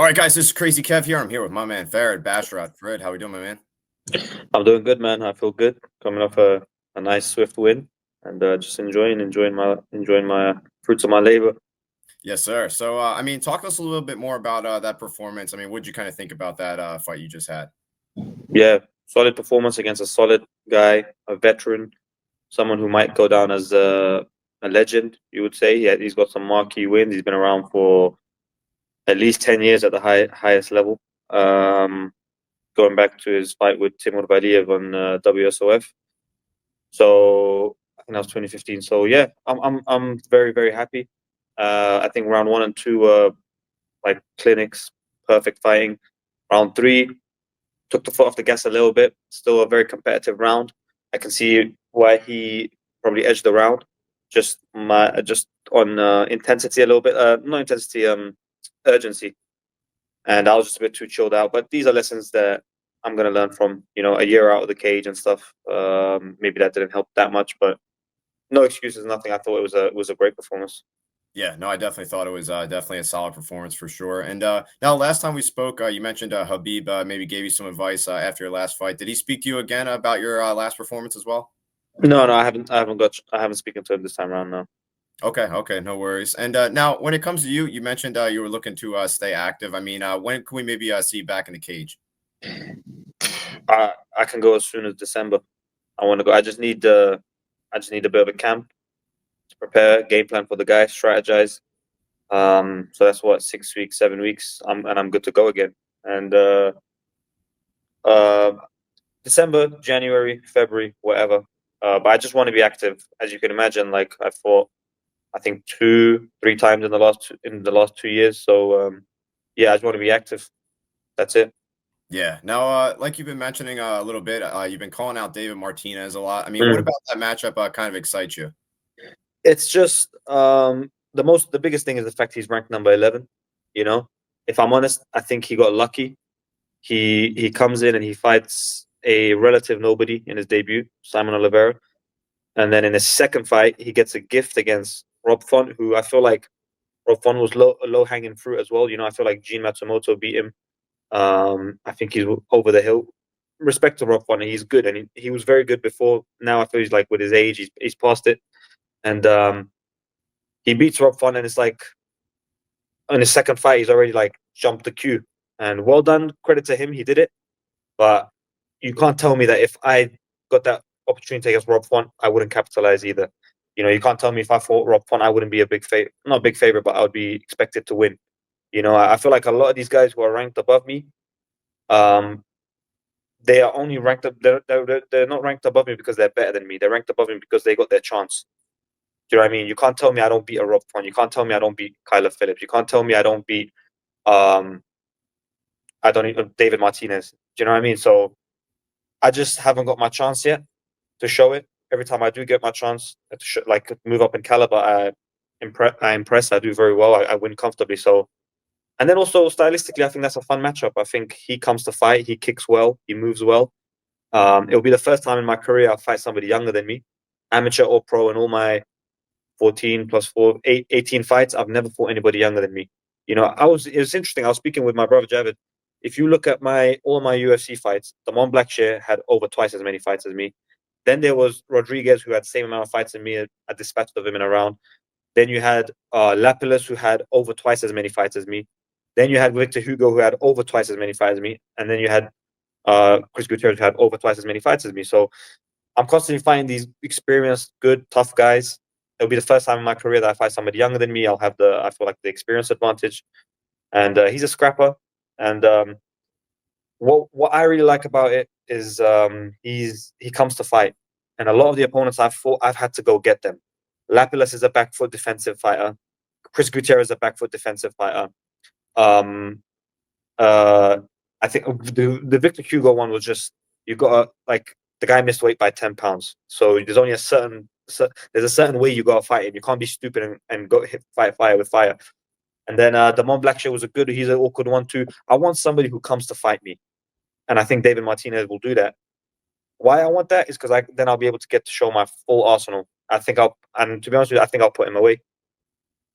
right, guys, this is Crazy Kev here. I'm here with my man Farid Basharat. Farid, how we doing, my man? I'm doing good, man. I feel good. Coming off a nice swift win, and just enjoying my fruits of my labor. Yes, sir. So, talk to us a little bit more about that performance. What did you kind of think about that fight you just had? Yeah, solid performance against a solid guy, a veteran, someone who might go down as a legend. You would say, yeah, he's got some marquee wins. He's been around for at least 10 years at the highest level. Um, Going back to his fight with Timur Valiev on WSOF. So I think that was 2015. So yeah, I'm very very happy. I think round one and two were like clinics, perfect fighting. Round three took the foot off the gas a little bit. Still a very competitive round. I can see why he probably edged the round. Just on intensity a little bit. Not intensity, urgency. And I was just a bit too chilled out. But these are lessons that I'm gonna learn from. A year out of the cage and stuff. Maybe that didn't help that much, but no excuses, nothing. I thought it was a great performance. Yeah, no, I definitely thought it was definitely a solid performance for sure. And now, last time we spoke, you mentioned Habib maybe gave you some advice after your last fight. Did he speak to you again about your last performance as well? No, no, I haven't spoken to him this time around. No, Okay, okay, no worries. And now, when it comes to you, you mentioned you were looking to stay active. When can we maybe see you back in the cage? I can go as soon as December. I want to go. I just need a bit of a camp to prepare, game plan for the guys, strategize. So that's what 6 weeks, 7 weeks. I'm good to go again. And uh, December, January, February, whatever. But I just want to be active, as you can imagine. Like I fought, I think 3 times in the last 2 years. So yeah, I just want to be active. That's it. Yeah. Now, like you've been mentioning a little bit, you've been calling out David Martinez a lot. What Mm. about that matchup kind of excites you? It's just the biggest thing is the fact he's ranked number 11. You know, if I'm honest, I think he got lucky. He comes in and he fights a relative nobody in his debut, Simon Oliveira, and then in his second fight he gets a gift against Rob Font, who I feel like Rob Font was low hanging fruit as well. I feel like Gene Matsumoto beat him. I think he's over the hill. Respect to Rob Font, he's good, and he was very good before. Now I feel he's like with his age, he's past it, and he beats Rob Font, and it's like in his second fight he's already like jumped the queue. And well done, credit to him, he did it. But you can't tell me that if I got that opportunity against Rob Font, I wouldn't capitalize either. You can't tell me if I fought Rob Font, I wouldn't be a big favorite, not a big favorite, but I would be expected to win. I feel like a lot of these guys who are ranked above me, um, they are only ranked up. They're not ranked above me because they're better than me. They're ranked above me because they got their chance. Do you know what I mean? You can't tell me I don't beat a Rob Font. You can't tell me I don't beat Kyler Phillips. You can't tell me I don't beat um I don't even David Martinez. Do you know what I mean? So I just haven't got my chance yet to show it. Every time I do get my chance to like move up in caliber, I impress. I do very well. I win comfortably. So, and then also stylistically, I think that's a fun matchup. I think he comes to fight. He kicks well. He moves well. It'll be the first time in my career I'll fight somebody younger than me, amateur or pro. In all my 14 plus 4, 18 fights, I've never fought anybody younger than me. It was interesting. I was speaking with my brother Javid. If you look at all my UFC fights, Damon Blackshear had over twice as many fights as me. Then there was Rodriguez, who had the same amount of fights as me. I dispatched of him in a round. Then you had Lapilus, who had over twice as many fights as me. Then you had Victor Hugo, who had over twice as many fights as me. And then you had Chris Gutierrez, who had over twice as many fights as me. So I'm constantly finding these experienced, good, tough guys. It'll be the first time in my career that I fight somebody younger than me. I feel like the experience advantage. And he's a scrapper. And what I really like about it is he comes to fight, and a lot of the opponents I've fought, I've had to go get them. Lapilus is a back foot defensive fighter. Chris Gutierrez is a back foot defensive fighter. Um, uh, I think the Victor Hugo one was just you got to like the guy missed weight by 10 pounds, so there's only there's a certain way you got to fight him. You can't be stupid and go fight fire with fire. And then Damon Blackshear was he's an awkward one too. I want somebody who comes to fight me. And I think David Martinez will do that. Why I want that is because then I'll be able to get to show my full arsenal. And to be honest with you, I think I'll put him away.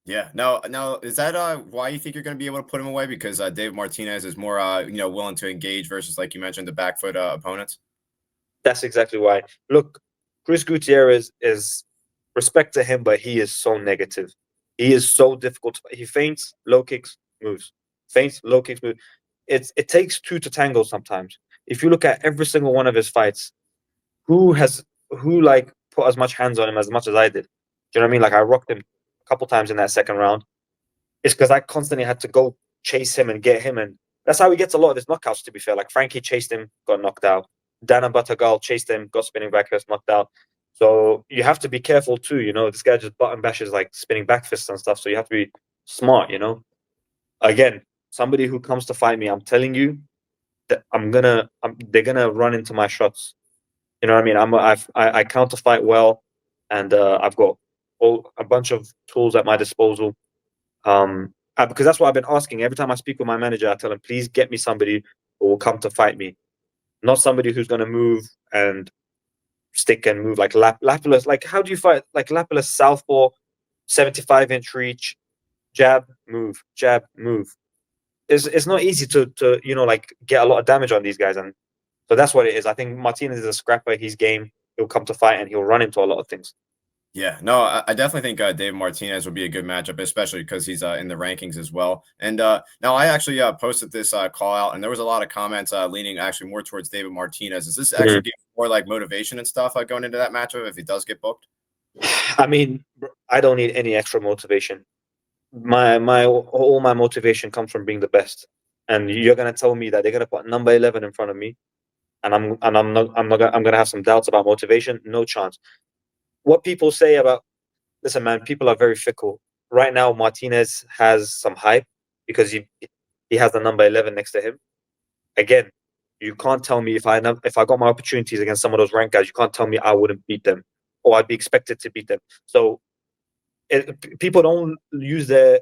Yeah. Now, is that why you think you're going to be able to put him away? Because Dave Martinez is more willing to engage versus, like you mentioned, the back foot opponents. That's exactly why. Look, Chris Gutierrez is respect to him, but he is so negative. He is so difficult. He feints, low kicks, moves. Feints, low kicks, moves. It takes two to tango sometimes. If you look at every single one of his fights, who has who like put as much hands on him as much as I did? Do you know what I mean? Like I rocked him a couple times in that second round. It's because I constantly had to go chase him and get him, and that's how he gets a lot of his knockouts. To be fair, like Frankie chased him, got knocked out. Dana Batagal chased him, got spinning back fist, knocked out. So you have to be careful too. This guy just button bashes like spinning back fists and stuff. So you have to be smart. Again, somebody who comes to fight me, I'm telling you that they're gonna run into my shots. You know what I mean? I counter fight well, and I've got a bunch of tools at my disposal. Because that's what I've been asking. Every time I speak with my manager, I tell him, please get me somebody who will come to fight me, not somebody who's going to move and stick and move like Lapillus. Like, how do you fight like Lapillus southpaw, 75-inch reach, jab, move? It's not easy to like get a lot of damage on these guys, and so that's what it is. I think Martinez is a scrapper. He's game. He'll come to fight and he'll run into a lot of things. Yeah, no, I definitely think David Martinez would be a good matchup, especially because he's in the rankings as well. And now I actually posted this call out, and there was a lot of comments leaning actually more towards David Martinez. Is this actually give more like motivation and stuff going into that matchup if he does get booked? I mean, I don't need any extra motivation. My all my motivation comes from being the best. And you're gonna tell me that they're gonna put number 11 in front of me, and I'm gonna have some doubts about motivation. No chance. What people say about listen, man, people are very fickle. Right now, Martinez has some hype because he has the number 11 next to him. Again, you can't tell me if I got my opportunities against some of those ranked guys, you can't tell me I wouldn't beat them or I'd be expected to beat them. So people don't use their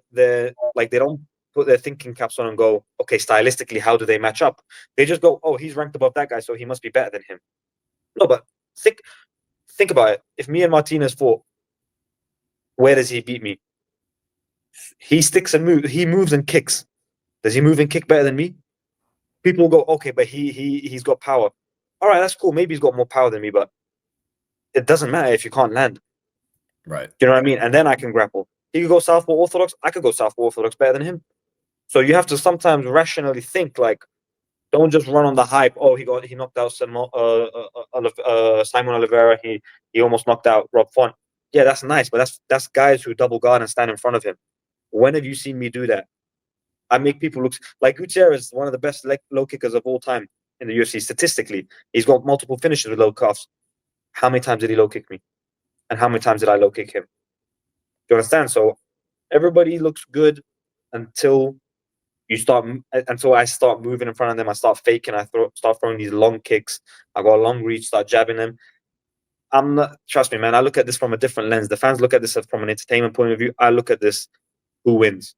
like they don't put their thinking caps on and go, okay, stylistically, how do they match up? They just go, oh, he's ranked above that guy, so he must be better than him. No, but think think about it. If me and Martinez fought, where does he beat me? He sticks and moves. He moves and kicks. Does he move and kick better than me? People will go, okay, but he's got power. All right, that's cool. Maybe he's got more power than me, but it doesn't matter if you can't land. Right. Do you know what I mean? And then I can grapple. He could go southpaw orthodox. I could go southpaw orthodox better than him. So you have to sometimes rationally think like, don't just run on the hype. Oh, he knocked out Simon Oliveira. He almost knocked out Rob Font. Yeah, that's nice, but that's guys who double guard and stand in front of him. When have you seen me do that? I make people look like Gutierrez, one of the best low kickers of all time in the UFC statistically. He's got multiple finishes with low cuffs. How many times did he low kick me? And how many times did I low kick him? Do you understand? So everybody looks good until until I start moving in front of them. I start faking. Start throwing these long kicks. I got a long reach. Start jabbing them. I'm not. Trust me, man. I look at this from a different lens. The fans look at this from an entertainment point of view. I look at this. Who wins?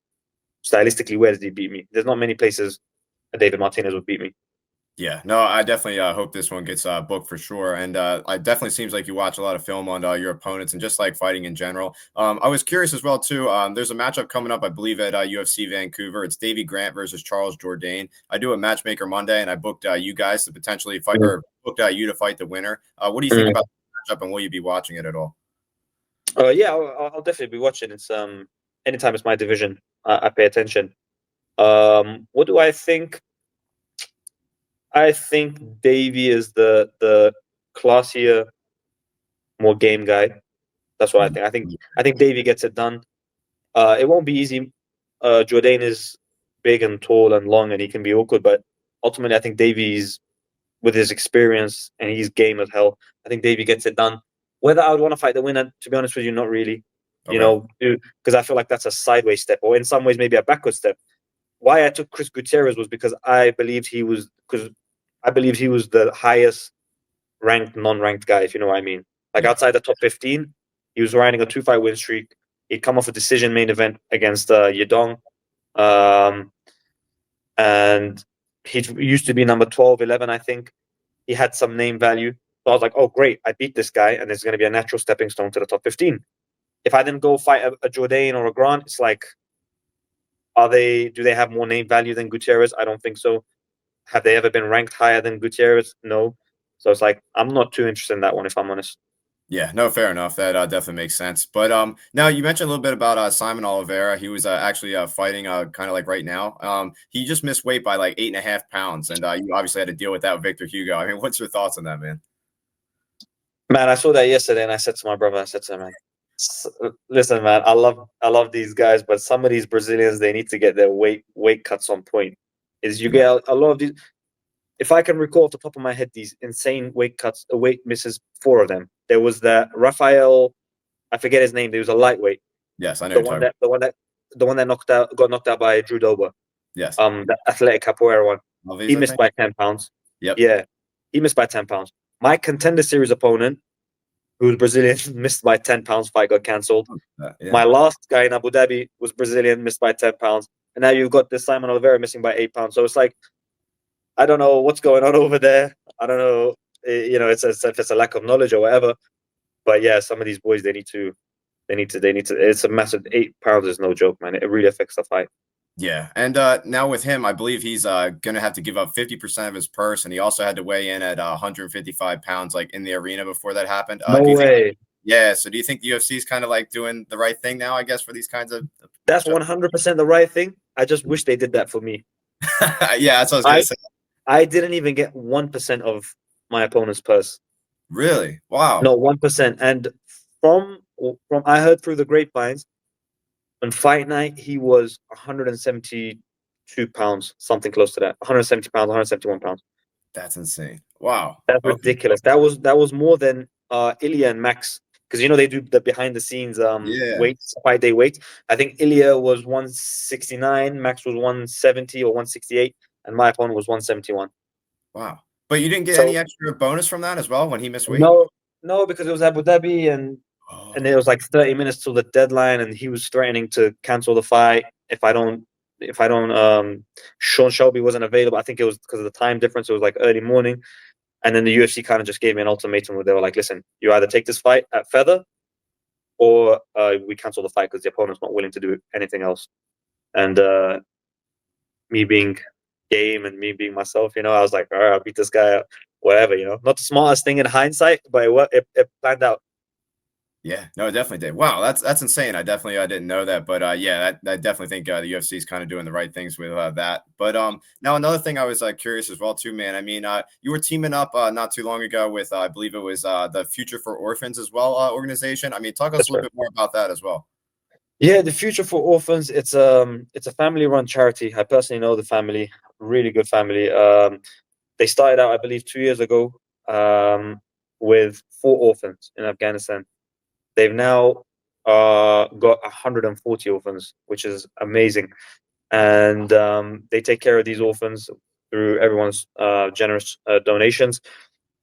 Stylistically, where does he beat me? There's not many places David Martinez would beat me. Yeah, no, I definitely hope this one gets booked for sure. And it definitely seems like you watch a lot of film on your opponents and just like fighting in general. I was curious as well too. There's a matchup coming up, I believe, at UFC Vancouver. It's Davey Grant versus Charles Jourdain. I do a Matchmaker Monday, and I booked you guys to potentially fight, or booked you to fight the winner. What do you think about the matchup, and will you be watching it at all? Yeah, I'll definitely be watching. It's anytime it's my division, I pay attention. What do I think? I think Davey is the classier, more game guy. That's what I think. I think Davey gets it done. It won't be easy. Jourdain is big and tall and long, and he can be awkward. But ultimately, I think Davey's with his experience and he's game as hell. I think Davey gets it done. Whether I would want to fight the winner, to be honest with you, not really. Okay. Because I feel like that's a sideways step, or in some ways maybe a backward step. Why I took Chris Gutierrez was because I believed he was the highest ranked non-ranked guy, if you know what I mean. Like outside the top 15, he was riding a 2-fight win streak. He'd come off a decision main event against Yadong. And he used to be number 12, 11, I think. He had some name value. So I was like, oh, great, I beat this guy, and it's going to be a natural stepping stone to the top 15. if I didn't go fight a Jourdain or a Grant, it's like, do they have more name value than Gutierrez? I don't think so. Have they ever been ranked higher than Gutierrez? No. So it's like, I'm not too interested in that one, if I'm honest. Yeah, no, fair enough. That definitely makes sense. But now you mentioned a little bit about Simon Oliveira. He was actually fighting kind of like right now. He just missed weight by like 8.5 pounds, and you obviously had to deal with that with Victor Hugo. I mean, what's your thoughts on that, man? Man, I saw that yesterday, and I said to my brother, I said to him, man, listen, man, I love these guys, but some of these Brazilians, they need to get their weight cuts on point. Is you Yeah. get a lot of these. If I can recall off the top of my head, these insane weight cuts, weight misses, 4 of them. There was that Rafael, I forget his name. There was a lightweight, Yes, I know the you're one talking. that got knocked out by Drew Dober. Yes, The athletic capoeira one. Alves, He I missed think. by 10 pounds. Yep. Yeah, he missed by 10 pounds. My contender series opponent, who was Brazilian, missed by 10 pounds. Fight got cancelled. Yeah. My last guy in Abu Dhabi was Brazilian, missed by 10 pounds, and now you've got this Simon Oliveira missing by 8 pounds. So it's like, I don't know what's going on over there. I don't know, if it's a lack of knowledge or whatever. But yeah, some of these boys, they need to. It's a massive 8 pounds is no joke, man. It really affects the fight. Yeah, and now with him, I believe he's going to have to give up 50% of his purse, and he also had to weigh in at 155 pounds, like in the arena before that happened. No Do you think? way. Yeah. So do you think the UFC is kind of like doing the right thing now? I guess for these kinds of That's matchups. 100% the right thing. I just wish they did that for me. Yeah, that's what I was gonna I say. I didn't even get 1% of my opponent's purse. Really? Wow. No, 1%. And from I heard through the grapevines, on fight night he was 172 pounds, something close to that. 170 pounds, 171 pounds. That's insane. Wow. That's Okay. ridiculous. That was more than Ilya and Max, because they do the behind the scenes Yeah. weights, fight day weights. I think Ilya was 169, Max was 170 or 168, and my opponent was 171. Wow. But you didn't get any So extra bonus from that as well when he missed weight? no, no, because it was Abu Dhabi, and it Oh, was like 30 minutes till the deadline, and he was threatening to cancel the fight if I don't. Sean Shelby wasn't available. I think it was because of the time difference. It was like early morning. And then the UFC kind of just gave me an ultimatum where they were like, listen, you either take this fight at feather or we cancel the fight because the opponent's not willing to do anything else. And me being game and me being myself, I was like, all right, I'll beat this guy up, whatever. Not the smartest thing in hindsight, but it planned out. yeah. No, it definitely did. Wow, that's insane. I didn't know that, but yeah, I definitely think the UFC is kind of doing the right things with that. But now another thing I was curious as well too, man. I mean, you were teaming up not too long ago with I believe it was the Future for Orphans as well organization. I mean, talk us That's a little right. bit more about that as well. Yeah, the Future for Orphans. It's a family run charity. I personally know the family, really good family. They started out, I believe, 2 years ago with 4 orphans in Afghanistan. They've now got 140 orphans, which is amazing. And they take care of these orphans through everyone's generous donations.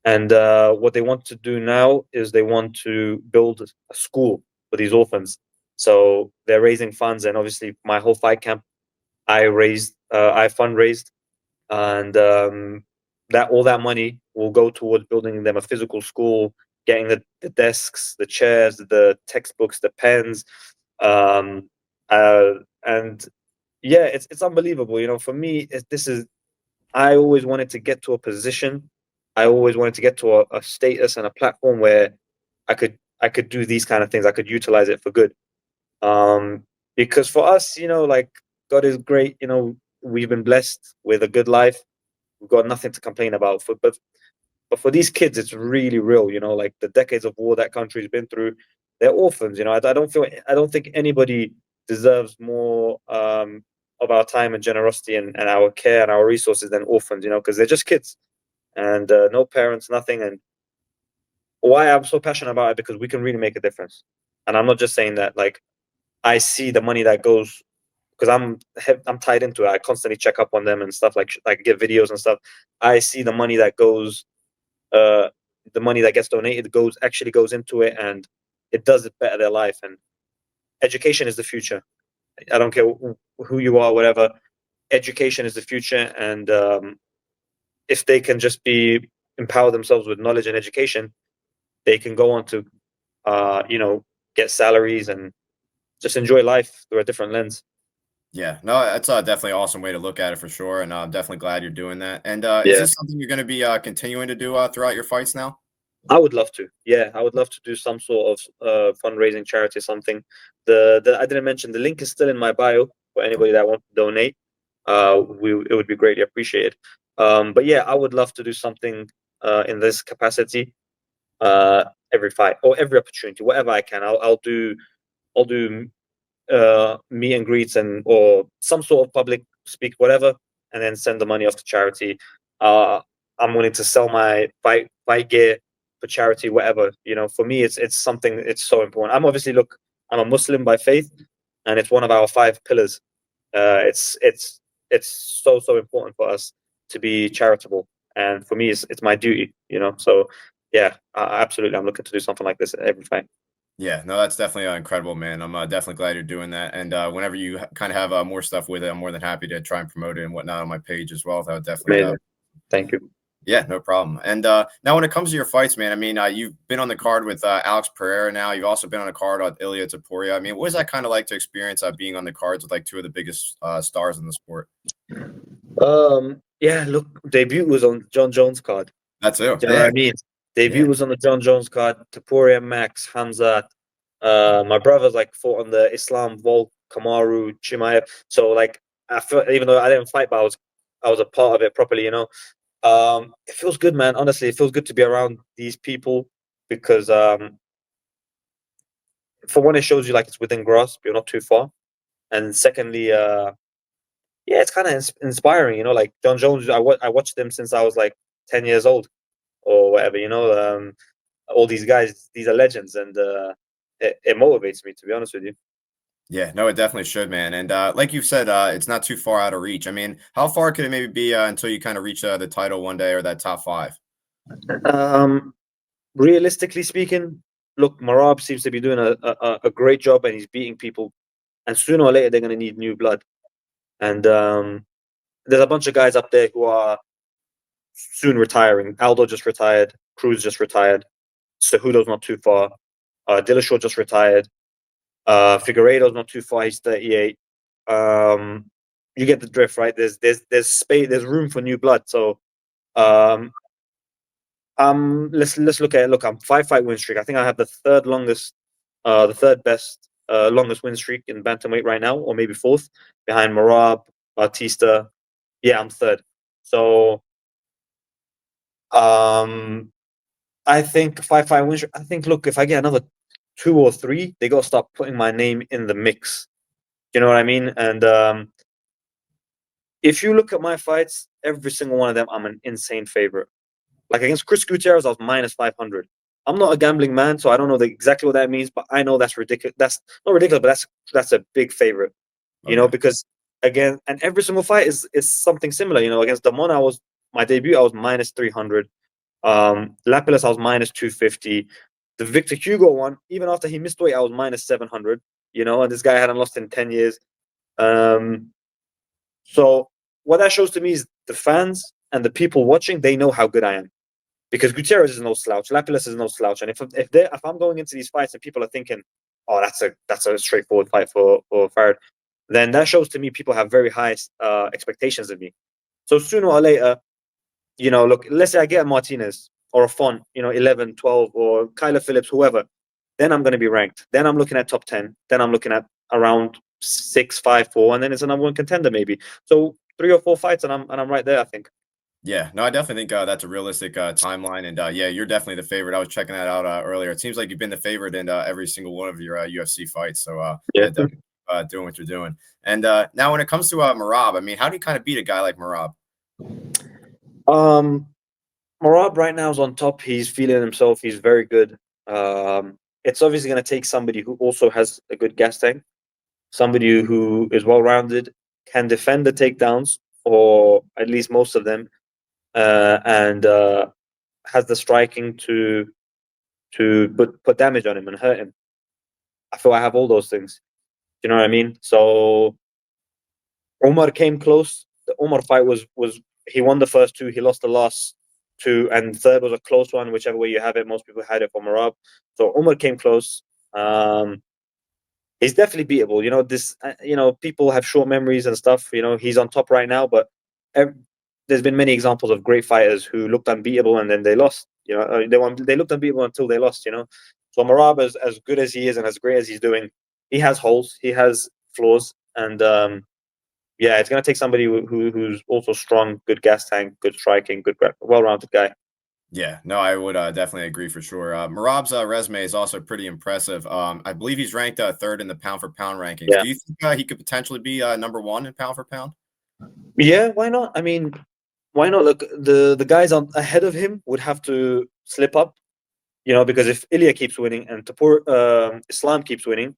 And what they want to do now is they want to build a school for these orphans. So they're raising funds, and obviously, my whole fight camp, I fundraised, and that all that money will go towards building them a physical school, getting the desks, the chairs, the textbooks, the pens, um, uh, and yeah, it's unbelievable. For me, this is I always wanted to get to a position. I always wanted to get to a status and a platform where I could do these kind of things. I could utilize it for good. Um, because for us, like, God is great. We've been blessed with a good life. We've got nothing to complain about. But for these kids, it's really real. Like the decades of war that country's been through, they're orphans. I don't think anybody deserves more of our time and generosity and our care and our resources than orphans. Because they're just kids and no parents, nothing. And why I'm so passionate about it, because we can really make a difference. And I'm not just saying that. Like, I see the money that goes, because I'm tied into it. I constantly check up on them and stuff, like get videos and stuff. I see the money that goes, uh, the money that gets donated actually goes into it, and it does it better their life. And education is the future. I don't care who you are, whatever. Education is the future, and if they can just empower themselves with knowledge and education, they can go on to, uh, you know, get salaries, and just enjoy life through a different lens. Yeah, no, that's definitely an awesome way to look at it for sure, and I'm definitely glad you're doing that. And is Yeah, this something you're going to be continuing to do throughout your fights now? I would love to. Yeah, I would love to do some sort of fundraising charity, something. The I didn't mention the link is still in my bio for anybody that wants to donate. It would be greatly appreciated. But yeah, I would love to do something in this capacity every fight or every opportunity, whatever I can. I'll do meet and greets and or some sort of public speak, whatever, and then send the money off to charity. Uh, I'm willing to sell my fight gear for charity, whatever. For me, it's something. It's so important. I'm a Muslim by faith, and it's one of our 5 pillars. It's so important for us to be charitable, and for me, it's my duty. So yeah, absolutely, I'm looking to do something like this every fight. Yeah, no, that's definitely incredible, man. I'm definitely glad you're doing that. And whenever you kind of have more stuff with it, I'm more than happy to try and promote it and whatnot on my page as well. That would definitely Amazing. Thank you. yeah, no problem. And now, when it comes to your fights, man, I mean, you've been on the card with Alex Pereira now. You've also been on a card with Ilya Taporia. I mean, what is that kind of like to experience being on the cards with like two of the biggest stars in the sport? Yeah, look, debut was on John Jones card. That's it. Do you know what Yeah, I mean? Debut yeah, was on the John Jones card. Taporia, Max, Hamzat. My brothers like fought on the Islam, Volk, Kamaru, Chimaev. So like, I felt, even though I didn't fight, but I was a part of it properly. It feels good, man. Honestly, it feels good to be around these people because for one, it shows you like it's within grasp. You're not too far, and secondly, yeah, it's kind of inspiring. Like John Jones, I watched him since I was like 10 years old or whatever. All these guys, these are legends, and it motivates me, to be honest with you. yeah. No, it definitely should, man. And like you said, it's not too far out of reach. I mean, how far could it maybe be until you kind of reach the title one day or that top five? Um, Realistically speaking, look, Marab seems to be doing a great job, and he's beating people. And sooner or later, they're going to need new blood. And there's a bunch of guys up there who are soon retiring. Aldo just retired. Cruz just retired. Cejudo's not too far. Dillashaw just retired. Figueiredo's not too far. He's 38. Um, you get the drift, right? There's space. There's room for new blood. So um, let's look at it. Look, I'm 5 fight win streak. I think I have the third best longest win streak in bantamweight right now, or maybe fourth, behind Merab, Batista. Yeah, I'm third. So I think 5 fight win streak. I think, look, if I get another 2 or 3, they got to start putting my name in the mix. You know what I mean? And if you look at my fights, every single one of them, I'm an insane favorite. Like against Chris Gutierrez, I was minus 500. I'm not a gambling man, so I don't know exactly what that means, but I know that's ridiculous. That's not ridiculous, but that's a big favorite. Okay. Because again, and every single fight is something similar. Against Damon, my debut, I was minus 300. Lapilus, I was minus 250. The Victor Hugo one, even after he missed weight, I was minus 700. And this guy hadn't lost in 10 years. So what that shows to me is the fans and the people watching, they know how good I am. Because Gutierrez is no slouch, Lapilus is no slouch, and if I'm going into these fights and people are thinking, "Oh, that's a straightforward fight for Farid," then that shows to me people have very high expectations of me. So sooner or later, look, let's say I get a Martinez or a Font, 11, 12, or Kyler Phillips, whoever, then I'm going to be ranked. Then I'm looking at top 10. Then I'm looking at around 6, 5, 4, and then it's a number one contender maybe. So 3 or 4 fights, and I'm right there, I think. Yeah, no, I definitely think that's a realistic timeline, and yeah, you're definitely the favorite. I was checking that out earlier. It seems like you've been the favorite in every single one of your UFC fights. So Yeah. yeah, definitely doing what you're doing. And now, when it comes to Merab, I mean, how do you kind of beat a guy like Merab? Um, Merab right now is on top. He's feeling himself. He's very good. It's obviously going to take somebody who also has a good gas tank, somebody who is well rounded, can defend the takedowns, or at least most of them, and has the striking to put damage on him and hurt him. I feel I have all those things. You know what I mean? So Omar came close. The Omar fight was he won the first 2, he lost the last 2, and third was a close one. Whichever way you have it, most people had it for Merab. So Omar came close. He's definitely beatable. People have short memories and stuff. He's on top right now, but ev- there's been many examples of great fighters who looked unbeatable and then they lost. They looked unbeatable until they lost. So Marab, as good as he is and as great as he's doing, he has holes, he has flaws, and yeah, it's gonna take somebody who's also strong, good gas tank, good striking, well-rounded guy. Yeah, no, I would definitely agree for sure. Merab's resume is also pretty impressive. I believe he's ranked third in the pound for pound rankings. Yeah, Do you think he could potentially be number one in pound for pound? yeah. Why not? I mean, why not? Look, the guys on ahead of him would have to slip up, because if Ilya keeps winning and Islam keeps winning,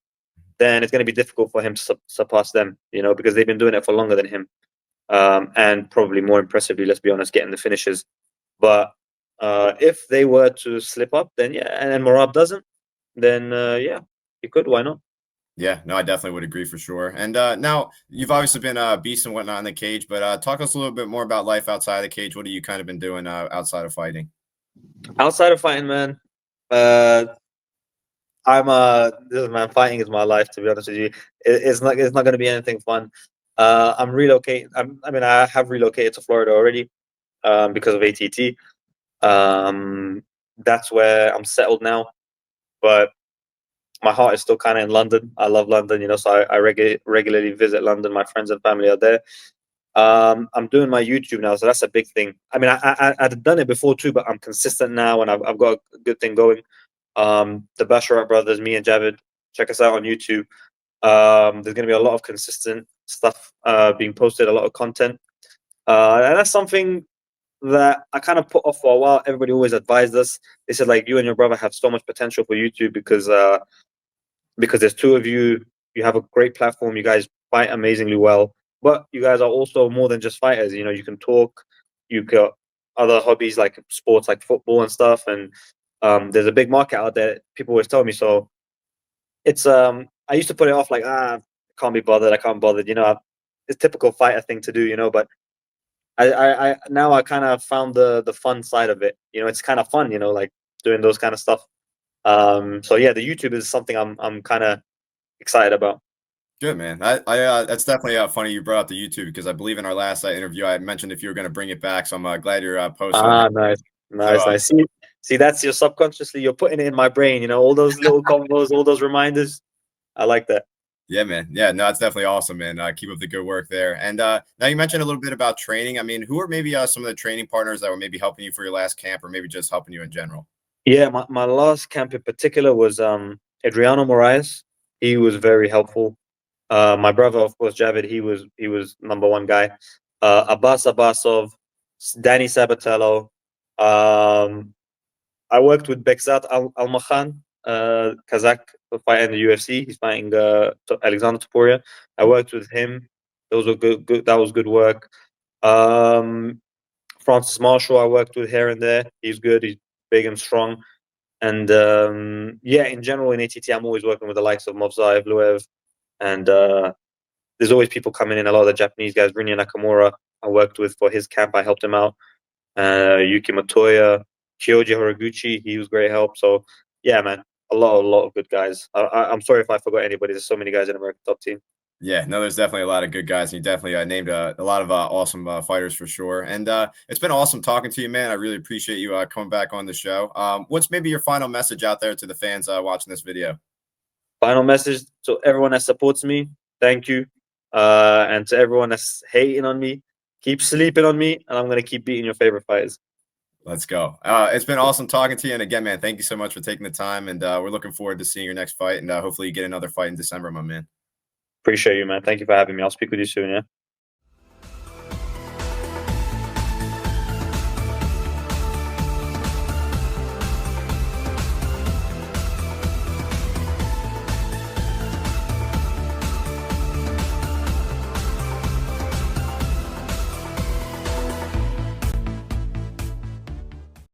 then it's going to be difficult for him to surpass them, because they've been doing it for longer than him, and probably more impressively, let's be honest, getting the finishes. But if they were to slip up, then yeah, and Morab doesn't, then yeah, he could. Why not? Yeah, no, I definitely would agree for sure. And now you've obviously been a beast and whatnot in the cage, but talk us a little bit more about life outside of the cage. What have you kind of been doing outside of fighting? Outside of fighting, man, uh, this man, fighting is my life. To be honest with you, it's not going to be anything fun. I'm relocating. I have relocated to Florida already, because of ATT. Um, that's where I'm settled now. But my heart is still kind of in London. I love London, so I regularly visit London. My friends and family are there. I'm doing my YouTube now, so that's a big thing. I mean, I'd done it before too, but I'm consistent now, and I've got a good thing going. The Basharat brothers, me and Javid, check us out on YouTube. There's going to be a lot of consistent stuff being posted, a lot of content, and that's something that I kind of put off for a while. Everybody always advised us. They said, like, you and your brother have so much potential for YouTube because there's two of you. You have a great platform. You guys fight amazingly well, but you guys are also more than just fighters. You can talk. You've got other hobbies like sports, like football and stuff. And there's a big market out there. People always tell me so. It's I used to put it off like, can't be bothered. I can't bother. It's typical fighter thing to do. But I now I kind of found the fun side of it. It's kind of fun. Like doing those kind of stuff. So yeah, the YouTube is something I'm kind of excited about. Good man. That's definitely funny you brought up the YouTube because I believe in our last interview I had mentioned if you were going to bring it back. So I'm glad you're posting on Ah, it. nice, So nice, nice. See, that's your subconsciously you're putting it in my brain. All those little combos, all those reminders. I like that. yeah, man. Yeah, no, it's definitely awesome, man. Keep up the good work there. And now you mentioned a little bit about training. I mean, who are maybe some of the training partners that were maybe helping you for your last camp, or maybe just helping you in general? Yeah, my last camp in particular was Adriano Moraes. He was very helpful. My brother, of course, Javid. He was number one guy. Abbas Abbasov, Danny Sabatello. Um, I worked with Bekzat Almakhan, Kazakh fighter in the UFC. He's fighting Alexander Topuria. I worked with him. Those were good. That was good work. Um, Francis Marshall, I worked with here and there. He's good. He's big and strong. And yeah, in general, in ATT, I'm always working with the likes of Movsar Evloev. And there's always people coming in. A lot of the Japanese guys, Rinya Nakamura, I worked with for his camp. I helped him out. Yuki Matoya, Kyoji Horiguchi, he was great help. So yeah, man, a lot of good guys. I'm sorry if I forgot anybody. There's so many guys in American top team. Yeah, no, there's definitely a lot of good guys, and you definitely named a lot of awesome fighters for sure. And it's been awesome talking to you, man. I really appreciate you coming back on the show. What's maybe your final message out there to the fans watching this video? Final message to everyone that supports me, thank you. And to everyone that's hating on me, keep sleeping on me, and I'm gonna keep beating your favorite fighters. Let's go. It's been awesome talking to you. And again, man, thank you so much for taking the time. And we're looking forward to seeing your next fight. And hopefully you get another fight in December, my man. Appreciate you, man. Thank you for having me. I'll speak with you soon. Yeah.